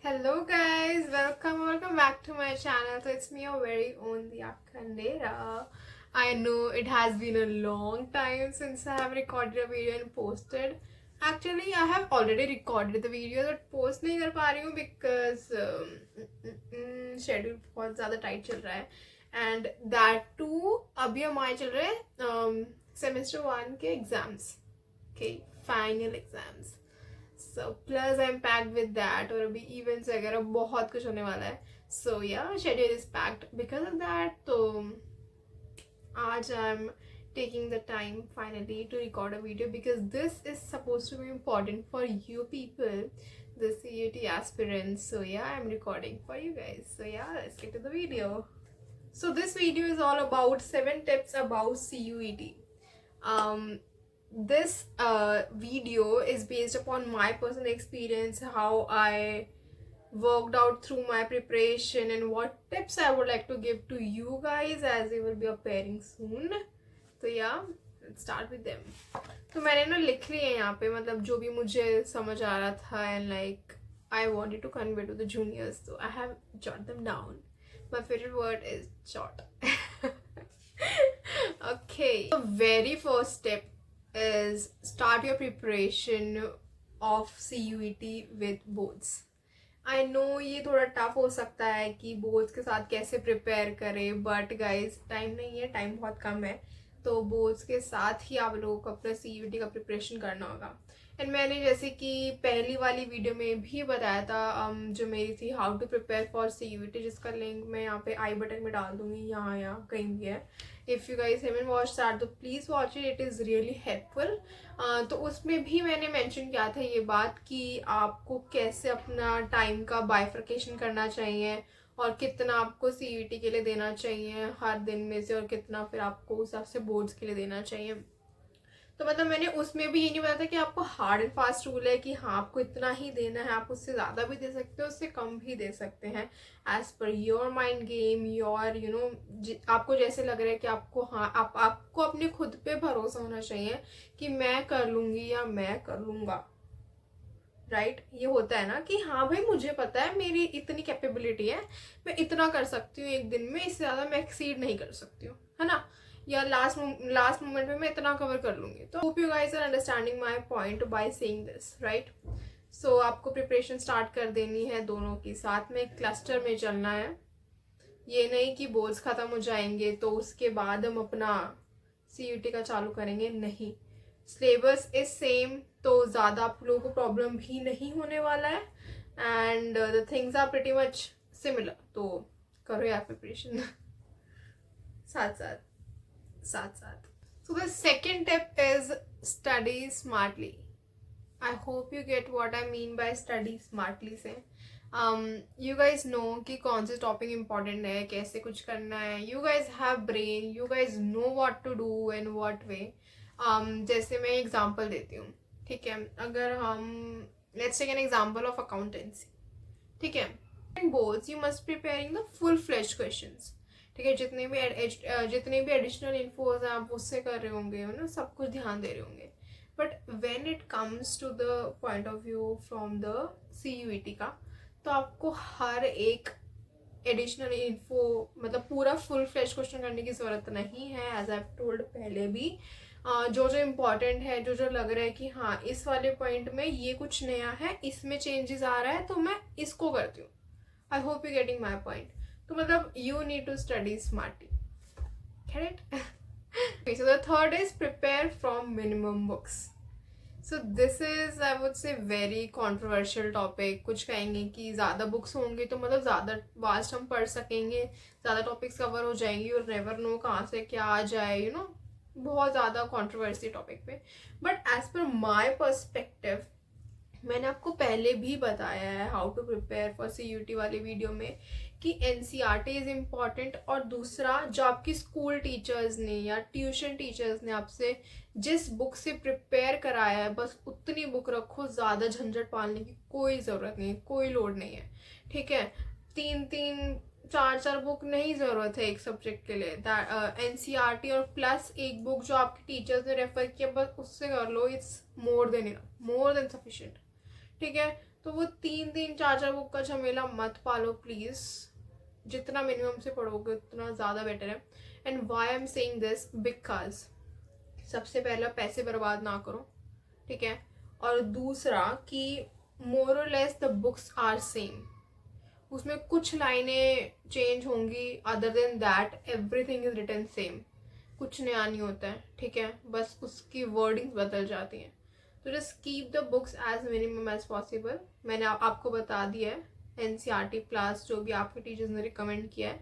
Hello guys, welcome back to my channel. So it's me, your very own Diya Khandera. I know it has been a long time since I have recorded a video and posted. Actually, I have already recorded the video but post नहीं कर पा रही हूँ because schedule बहुत ज़्यादा tight चल रहा है and that too अभी हमारे चल रहे हैं semester 1 के exams. Okay, final exams. So plus I'm packed with that और अभी events वगैरह बहुत कुछ होने वाला है. So yeah, schedule is packed because of that. तो आज I'm taking the time finally to record a video because this is supposed to be important for you people, the CUT aspirants. So yeah, I'm recording for you guys. So yeah, let's get to the video. So this video is all about 7 tips about CUET. This video is based upon my personal experience, how I worked out through my preparation and what tips I would like to give to you guys as they will be appearing soon. तो yeah, let's start with them. तो मैंने ना लिख ली है यहाँ पे, मतलब जो भी मुझे समझ आ रहा था and like I wanted to convey to the juniors, so I have jot them down. My favorite word is jot. Okay, the very first step is start your preparation of CUET with boards. I know ये थोड़ा tough हो सकता है कि boards के साथ कैसे prepare करें, बट गाइज टाइम नहीं है, टाइम बहुत कम है, तो बोर्ड्स के साथ ही आप लोगों को अपना CUET का प्रिपरेशन करना होगा. एंड मैंने जैसे कि पहली वाली वीडियो में भी बताया था जो मेरी थी how to prepare for CUET, जिसका लिंक मैं यहाँ पे आई बटन में डाल दूँगी, यहाँ कहीं भी है. If you guys haven't watch that तो please watch it, it is really helpful. तो उसमें भी मैंने मेंशन किया था ये बात कि आपको कैसे अपना टाइम का बाइफर्केशन करना चाहिए और कितना आपको CUET के लिए देना चाहिए हर दिन में से और कितना फिर आपको उस हिसाब से बोर्ड्स के लिए देना चाहिए. तो मतलब मैंने उसमें भी ये नहीं बताया था कि आपको हार्ड एंड फास्ट रूल है कि हाँ आपको इतना ही देना है, आप उससे ज़्यादा भी दे सकते हो, उससे कम भी दे सकते हैं, as per your mind game, your आपको जैसे लग रहा है कि आपको हाँ आपको अपने खुद पे भरोसा होना चाहिए कि मैं कर लूँगी या मैं कर लूँगा. राइट, ये होता है ना कि हाँ भाई मुझे पता है मेरी इतनी कैपेबिलिटी है, मैं इतना कर सकती हूँ एक दिन में, इससे ज़्यादा मैं एक्सीड नहीं कर सकती हूँ, है ना, या लास्ट मोमेंट में मैं इतना कवर कर लूँगी. तो hope you guys are understanding my point by saying this, right. So आपको प्रिपरेशन स्टार्ट कर देनी है, दोनों की साथ में क्लस्टर में चलना है. ये नहीं कि बोर्ड्स ख़त्म हो जाएंगे तो उसके बाद हम अपना CUET का चालू करेंगे, नहीं. सिलेबस इज सेम, तो ज़्यादा आप लोगों को प्रॉब्लम भी नहीं होने वाला है and the things are pretty much similar. तो करो यार प्रिपरेशन साथ साथ. So the second tip is study smartly. I hope you get what I mean by study smartly से. यू गाइज नो कि कौन से टॉपिक इम्पॉर्टेंट है, कैसे कुछ करना है. You guys have brain, you guys know what to do in what way. जैसे मैं एग्जांपल देती हूँ, ठीक है. अगर हम let's take an example of accountancy, ठीक है. In boards you must preparing the full fleshed questions, ठीक है. जितने भी एडिशनल इन्फोज हैं आप उससे कर रहे होंगे ना, सब कुछ ध्यान दे रहे होंगे. But when it comes to the point of view from the CUET का, तो आपको हर एक एडिशनल इन्फो मतलब पूरा फुल फ्लेश क्वेश्चन करने की ज़रूरत नहीं है. एज आई टोल्ड पहले भी, जो इम्पॉर्टेंट है, जो लग रहा है कि हाँ इस वाले पॉइंट में ये कुछ नया है, इसमें चेंजेस आ रहा है, तो मैं इसको करती हूँ. I hope you getting my point. तो मतलब you need to study smartly, correct. So the third is prepare from minimum books. So this is I would say very controversial topic. कुछ कहेंगे कि ज़्यादा बुक्स होंगे तो मतलब ज़्यादा वास्ट हम पढ़ सकेंगे, ज़्यादा टॉपिक्स कवर हो जाएंगी और नेवर नो कहाँ से क्या आ जाए, बहुत ज़्यादा कंट्रोवर्सी टॉपिक पे. But as per my perspective, मैंने आपको पहले भी बताया है how to prepare for CUET वाली वीडियो में कि NCERT इज़ इम्पॉर्टेंट, और दूसरा जो आपकी स्कूल टीचर्स ने या ट्यूशन टीचर्स ने आपसे जिस बुक से प्रिपेयर कराया है बस उतनी बुक रखो, ज़्यादा झंझट पालने की कोई ज़रूरत नहीं है, कोई लोड नहीं है, ठीक है. 3-4 बुक नहीं ज़रूरत है एक सब्जेक्ट के लिए. NCERT और प्लस एक बुक जो आपके टीचर्स ने रेफर किया, बस उससे कर लो. इट्स मोर देन सफिशिएंट, ठीक है. तो वो 3-3 4-4 बुक का झमेला मत पालो प्लीज़. जितना मिनिमम से पढ़ोगे उतना ज़्यादा बेटर है. And why I am saying this because सबसे पहला पैसे बर्बाद ना करो, ठीक है. और दूसरा कि मोर और less the books are same. उसमें कुछ लाइनें चेंज होंगी, other than that everything is written same. कुछ नया नहीं होता है, ठीक है. बस उसकी वर्डिंग्स बदल जाती हैं. तो just keep the books as minimum as possible. मैंने आपको बता दिया है NCERT प्लस जो भी आपके टीचर्स ने रिकमेंड किया है,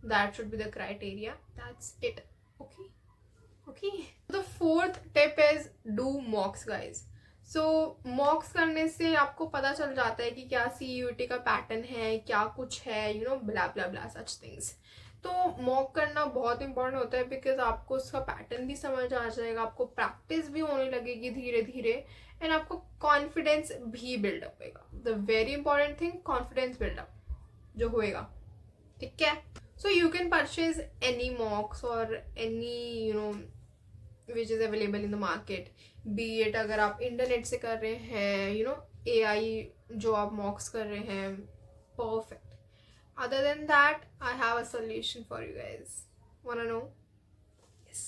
that should be the criteria. That's it. Okay okay. The fourth tip is do मॉक्स guys. सो मॉक्स करने से आपको पता चल जाता है कि क्या CUET का पैटर्न है, क्या कुछ है, you know, blah blah blah such things. तो मॉक करना बहुत इंपॉर्टेंट होता है बिकॉज आपको उसका पैटर्न भी समझ आ जाएगा, आपको प्रैक्टिस भी होने लगेगी धीरे धीरे, एंड आपको कॉन्फिडेंस भी बिल्डअप होएगा. The very important thing, confidence buildup जो होएगा, ठीक है. So you can purchase any mocks और any, you know, which is available in the market. Be at अगर आप इंटरनेट से कर रहे हैं, यू नो, AI जो आप मॉक्स कर रहे हैं, perfect. Other than that, I have a solution for you guys. Wanna know? Yes.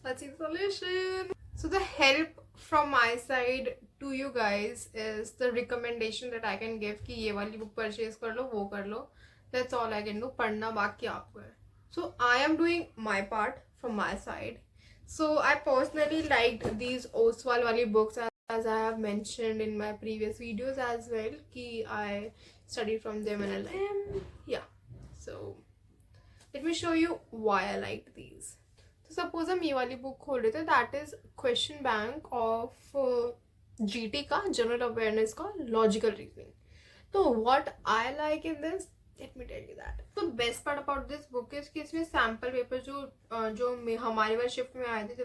Let's see the solution. So the help from my side to you guys is the recommendation that I can give कि ये वाली book purchase कर लो, वो कर लो. That's all I can do. पढ़ना बाकी आपको है. So I am doing my part from my side. So I personally liked these Oswal wali books as I have mentioned in my previous videos as well कि I studied from them and I like them. Yeah. So let me show you why I liked these. So suppose हम ये वाली book खोल रहे थे, that is question bank of GT का, general awareness का, logical reasoning. तो what I like in this, let me tell you that. The best part about this book is कि इसमें सैम्पल पेपर जो हमारे वाले शिफ्ट में आए थे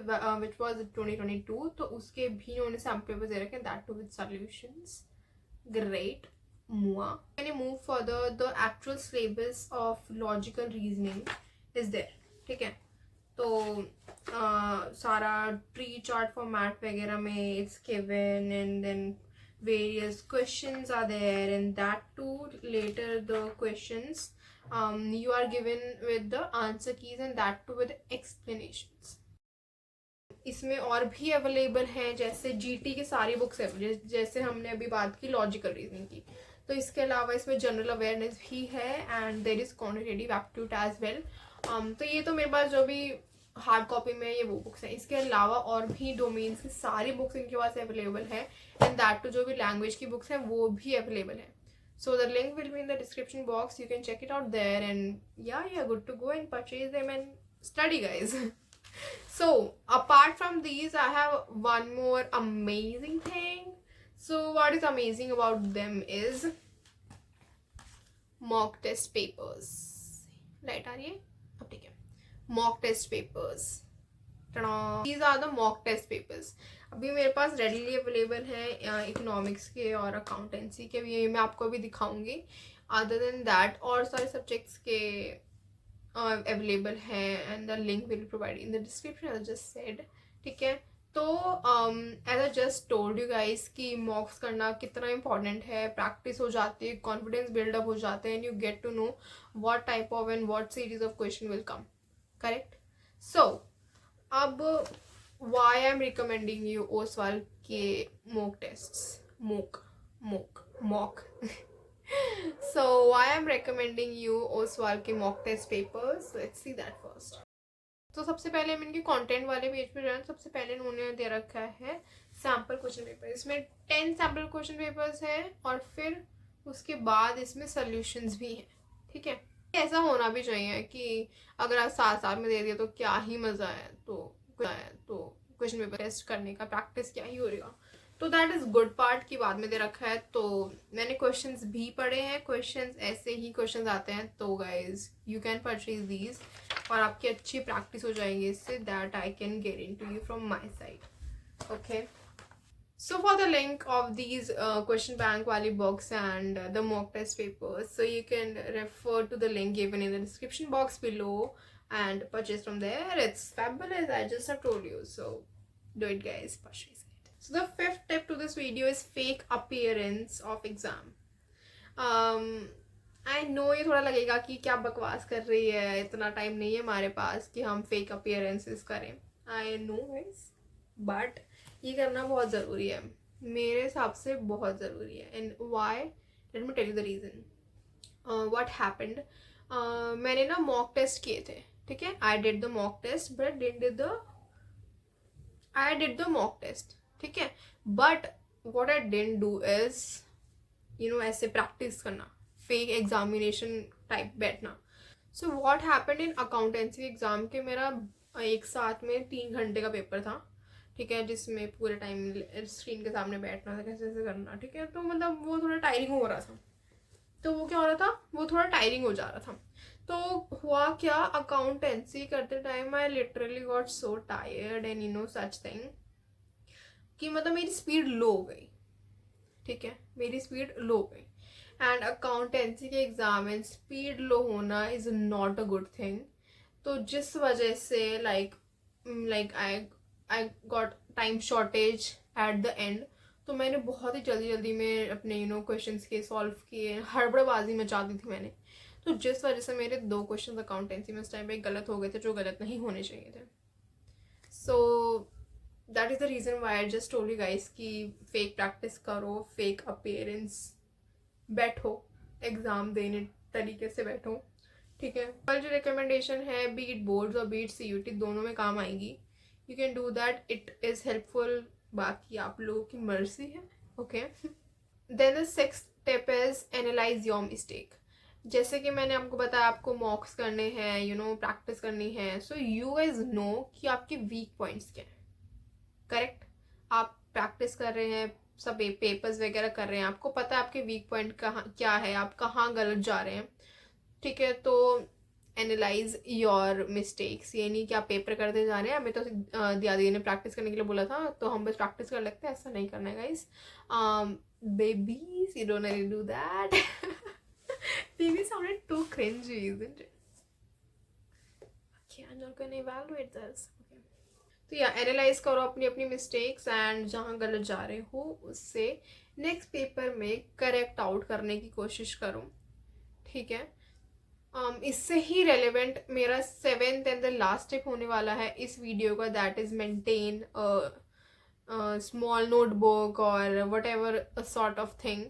which was 2022, तो उसके भी उन्होंने सैम्पल पेपर दे रखे हैं, that too with solutions. Great. When you move further, the actual syllabus of logical reasoning is there, ठीक है. तो सारा ट्री चार्ट फॉर्मेट वगैरह में it's given, and then various questions are there, and that too later the questions you are given with the answer keys, and that too with explanations. इसमें और भी available हैं, जैसे GT की सारी books है, जैसे हमने अभी बात की लॉजिकल रीजनिंग की. तो इसके अलावा इसमें जनरल अवेयरनेस भी है, and there is quantitative aptitude as well. तो ये तो मेरे पास जो भी हार्ड कॉपी में ये वो बुक्स हैं. इसके अलावा और भी डोमेन्स की सारी बुक्स इनके पास अवेलेबल है, एंड दैट टू जो भी लैंग्वेज की बुक्स हैं वो भी अवेलेबल है. So the link will be in the description box. You can check it out there, and या you are good to go and purchase them and study guys. So apart from these, I have one more amazing thing. So what is amazing about them is mock test papers. Light आ रही है अब, ठीक है. mock test papers. These are the mock test papers. अभी मेरे पास readily available है economics के और अकाउंटेंसी के भी, ये मैं आपको अभी दिखाऊंगी. other than that और सारे सब्जेक्ट्स के अवेलेबल है, and the link will provide in the description as just said, ठीक है. तो as I just told you guys कि मॉक्स करना कितना इंपॉर्टेंट है, प्रैक्टिस हो जाती है, कॉन्फिडेंस बिल्डअप हो जाते हैं, and you get to know what type of and what series of question will come, correct. So अब why I am recommending you Oswal के mock tests, mock So why I'm recommending you Oswal के mock test papers. Let's see that first. तो सबसे पहले हम इनके content वाले page पे जाएं. सबसे पहले उन्होंने दे रखा है सैम्पल क्वेश्चन पेपर. इसमें 10 सैम्पल क्वेश्चन पेपर्स हैं, और फिर उसके बाद इसमें सॉल्यूशंस भी हैं, ठीक है. ऐसा होना भी चाहिए कि अगर आप साथ में दे दिए तो क्या ही मज़ा है, तो क्वेश्चन पेपर टेस्ट करने का प्रैक्टिस क्या ही हो रहेगा. तो दैट इज़ गुड पार्ट की बाद में दे रखा है. तो मैंने क्वेश्चंस भी पढ़े हैं, क्वेश्चंस ऐसे ही क्वेश्चंस आते हैं. तो guys you can purchase these, और आपकी अच्छी प्रैक्टिस हो जाएगी इससे. That I can guarantee you from my side, okay. So for the link of these question bank wali books and the mock test papers, so you can refer to the link given in the description box below and purchase from there. It's fabulous, I just have told you. So do it guys, purchase it. So the fifth tip to this video is fake appearance of exam. I know ये थोड़ा लगेगा कि क्या बकवास कर रही है, इतना टाइम नहीं है हमारे पास कि हम फेक अपीयरेंसेस करें, आई नो गाइस, बट ये करना बहुत ज़रूरी है, मेरे हिसाब से बहुत ज़रूरी है. And why, let me tell you the reason. What happened, मैंने ना मॉक टेस्ट किए थे, ठीक है. I did the mock test but I did the mock test, ठीक है. But what I didn't do is, ऐसे प्रैक्टिस करना, फेक एग्जामिनेशन टाइप बैठना. So what happened in accountancy exam के, मेरा एक साथ में 3 घंटे का पेपर था, ठीक है, जिसमें पूरे टाइम स्क्रीन के सामने बैठना था, कैसे कैसे करना, ठीक है. तो मतलब वो थोड़ा टायरिंग हो रहा था. तो वो क्या हो रहा था, वो थोड़ा टायरिंग हो जा रहा था. तो हुआ क्या, अकाउंटेंसी करते time I literally got so tired and such thing कि मतलब मेरी स्पीड लो हो गई, ठीक है, मेरी स्पीड लो हो गई. एंड अकाउंटेंसी के एग्जाम में स्पीड लो होना is not a good thing. तो जिस वजह से like I got time shortage at the end. तो मैंने बहुत ही जल्दी जल्दी में अपने क्वेश्चंस के सॉल्व किए, हड़बड़बाजी मचा दी थी मैंने. तो जिस वजह से मेरे 2 क्वेश्चन अकाउंटेंसी में उस टाइम पे गलत हो गए थे, जो गलत नहीं होने चाहिए थे. So that is the reason why I just told you guys कि फेक प्रैक्टिस करो, फेक अपीयरेंस, बैठो एग्ज़ाम देने तरीके से बैठो, ठीक है. और जो रिकमेंडेशन है, बीट बोर्ड्स और बीट CUT दोनों में काम आएगी. You can do that, it is helpful. बाकी आप लोगों की मर्जी है, okay. Then the 6th tip is analyse your mistake. जैसे कि मैंने आपको बताया, आपको मॉक्स करने हैं, प्रैक्टिस करनी है. सो यू गाइज नो कि आपके वीक पॉइंट्स क्या हैं, करेक्ट. आप प्रैक्टिस कर रहे हैं, सब पेपर्स वगैरह कर रहे हैं, आपको पता है आपके वीक पॉइंट कहाँ क्या है, आप कहाँ गलत जा रहे हैं, ठीक है. तो एनालाइज योर मिस्टेक्स. ये नहीं कि आप पेपर करते जा रहे हैं, हमें तो दिया दी ने प्रैक्टिस करने के लिए बोला था तो हम बस प्रैक्टिस कर लगते हैं, ऐसा नहीं करना है guys. Babies, you don't need to do that. Baby sounded too cringy, isn't it? Okay, I'm not gonna evaluate this. Okay. तो या एनालाइज करो अपनी अपनी मिस्टेक्स, एंड जहाँ गलत जा रहे हो उससे नेक्स्ट पेपर में करेक्ट आउट करने की कोशिश करो, ठीक है. इससे ही रेलेवेंट मेरा 7th and the last tip होने वाला है इस वीडियो का, that is maintain small notebook और whatever sort of thing.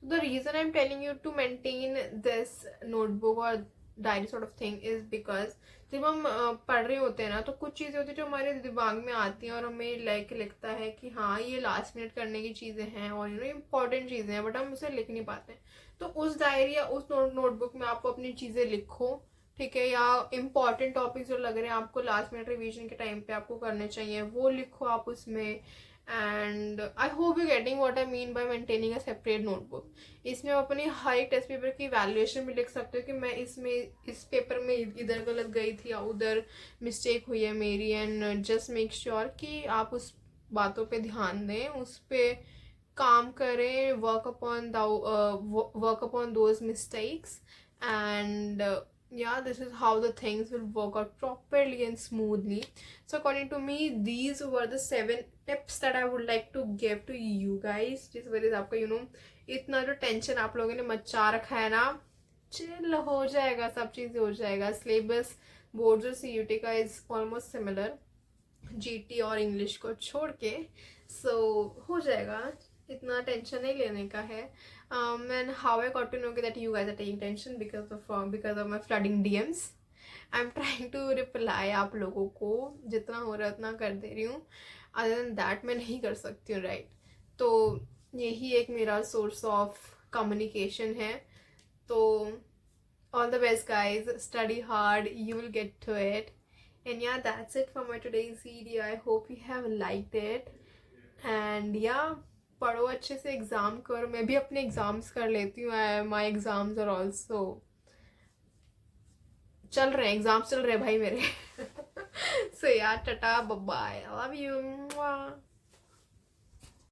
The reason I'm telling you to maintain this notebook or diary sort of thing is because जब हम पढ़ रहे होते हैं ना, तो कुछ चीज़ें होती हैं जो हमारे दिमाग में आती हैं और हमें लगता है कि हाँ ये लास्ट मिनट करने की चीज़ें हैं और इंपॉर्टेंट चीज़ें हैं, बट हम उसे लिख नहीं पाते. तो उस डायरी या उस नोटबुक में आप अपनी चीज़ें लिखो, ठीक है. या इंपॉर्टेंट टॉपिक्स जो लग रहे हैं आपको लास्ट मिनट रिवीजन के टाइम पे आपको करने चाहिए, वो लिखो आप उसमें. And I hope you getting what I mean bye maintaining a separate notebook. इसमें आप अपनी हर एक टेस्ट पेपर की वैल्यूएशन भी लिख सकते हो कि मैं इस पेपर में इधर गलत गई थी या उधर मिस्टेक हुई है मेरी. एंड जस्ट मेक श्योर कि आप उस बातों पे ध्यान दें, उस पर काम करें, work upon those mistakes. And yeah, this is how the things will work out properly and smoothly. So according to me, these were the 7 tips that I would like to give to you guys, जिस वजह से आपका इतना जो tension आप लोगों ने मचा रखा है ना, चिल हो जाएगा, सब चीज़ें हो जाएगा. सिलेबस बोर्ड्स और CUT का इज ऑलमोस्ट सिमिलर, GT और इंग्लिश को छोड़ के. सो हो जाएगा, इतना टेंशन नहीं लेने का है. And how I got to know that you guys are taking tension because of my flooding DMs. I'm trying to reply आप लोगों को, जितना हो रहा है उतना कर दे रही हूँ. Other than that मैं नहीं कर सकती हूँ, राइट. तो यही एक मेरा सोर्स ऑफ कम्युनिकेशन है. तो all the best guys, study hard, you will get to it. And yeah, that's it for my today's video. I hope you have liked it. And yeah, पढ़ो अच्छे से, exam करो. मैं भी अपने exams कर लेती हूँ. माई एग्ज़ाम्स और ऑल्सो चल रहे हैं, एग्ज़ाम्स चल रहे हैं भाई मेरे. सो यार, tata, bye, I love you.